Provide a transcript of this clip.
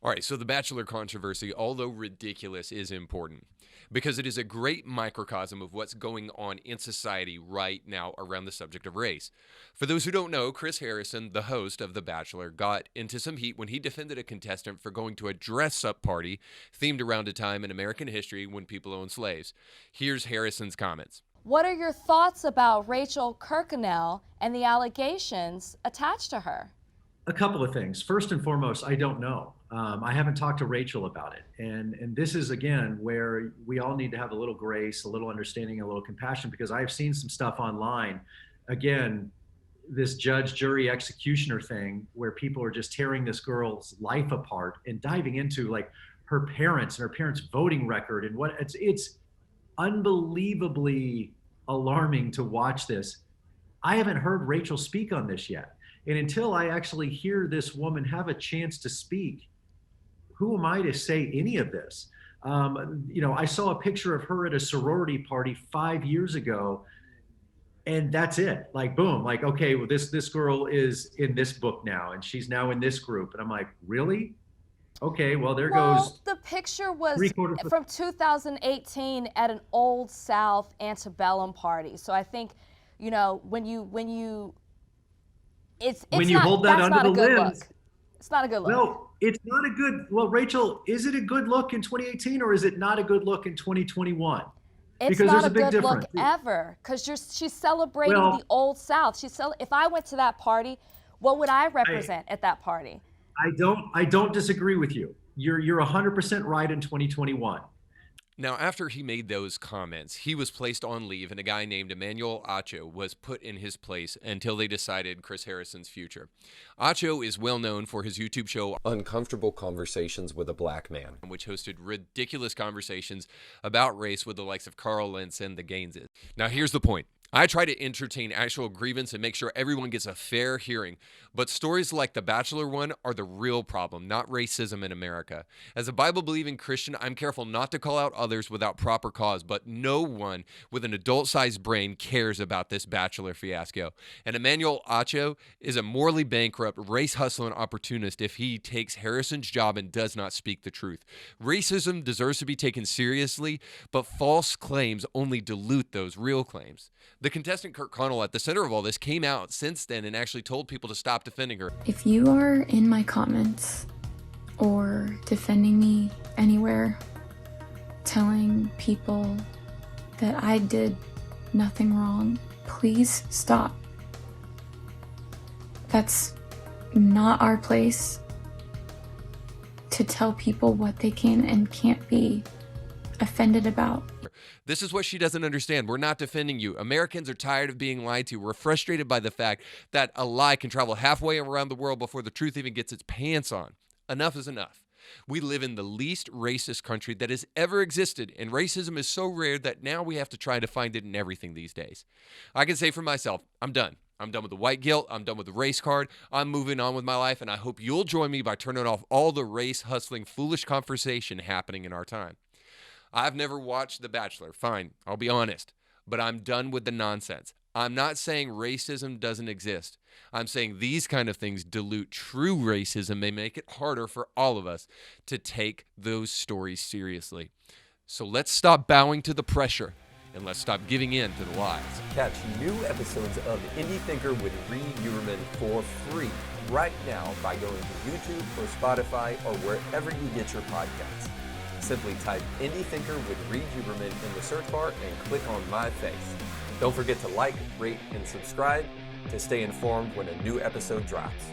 All right, so the Bachelor controversy, although ridiculous, is important because it is a great microcosm of what's going on in society right now around the subject of race. For those who don't know, Chris Harrison, the host of The Bachelor, got into some heat when he defended a contestant for going to a dress-up party themed around a time in American history when people owned slaves. Here's Harrison's comments. What are your thoughts about Rachel Kirkconnell and the allegations attached to her? A couple of things. First and foremost, I don't know. I haven't talked to Rachel about it. And this is, again, where we all need to have a little grace, a little understanding, a little compassion, because I've seen some stuff online. Again, this judge, jury, executioner thing where people are just tearing this girl's life apart and diving into like her parents and her parents' voting record and what it's unbelievably alarming to watch this. I haven't heard Rachel speak on this yet. And until I actually hear this woman have a chance to speak, who am I to say any of this? I saw a picture of her at a sorority party 5 years ago, and that's it. Like, boom, like, okay, well, this girl is in this book now, and she's now in this group. And I'm like, really? Okay, well, there goes. The picture was from 2018 at an Old South antebellum party. So I think, when you hold that under the lens, it's not a good look. Well, it's not a good. Well, Rachel, is it a good look in 2018 or is it not a good look in 2021? It's because not there's a a big good difference. look ever, because she's celebrating the Old South. If I went to that party, what would I represent at that party? I don't disagree with you. You're 100% right in 2021. Now, after he made those comments, he was placed on leave, and a guy named Emmanuel Acho was put in his place until they decided Chris Harrison's future. Acho is well known for his YouTube show, Uncomfortable Conversations with a Black Man, which hosted ridiculous conversations about race with the likes of Carl Lentz and the Gaineses. Now, here's the point. I try to entertain actual grievance and make sure everyone gets a fair hearing. But stories like the Bachelor one are the real problem, not racism in America. As a Bible-believing Christian, I'm careful not to call out others without proper cause, but no one with an adult-sized brain cares about this Bachelor fiasco. And Emmanuel Acho is a morally bankrupt, race-hustling opportunist if he takes Harrison's job and does not speak the truth. Racism deserves to be taken seriously, but false claims only dilute those real claims. The contestant Kirkconnell at the center of all this came out since then and actually told people to stop defending her. If you are in my comments or defending me anywhere, telling people that I did nothing wrong, please stop. That's not our place to tell people what they can and can't be offended about. This is what she doesn't understand. We're not defending you. Americans are tired of being lied to. We're frustrated by the fact that a lie can travel halfway around the world before the truth even gets its pants on. Enough is enough. We live in the least racist country that has ever existed, and racism is so rare that now we have to try to find it in everything these days. I can say for myself, I'm done. I'm done with the white guilt. I'm done with the race card. I'm moving on with my life, and I hope you'll join me by turning off all the race-hustling, foolish conversation happening in our time. I've never watched The Bachelor. Fine, I'll be honest. But I'm done with the nonsense. I'm not saying racism doesn't exist. I'm saying these kind of things dilute true racism. They make it harder for all of us to take those stories seriously. So let's stop bowing to the pressure and let's stop giving in to the lies. Catch new episodes of Indie Thinker with Reed Uberman for free right now by going to YouTube or Spotify or wherever you get your podcasts. Simply type Indie Thinker with Reed Huberman in the search bar and click on my face. Don't forget to like, rate, and subscribe to stay informed when a new episode drops.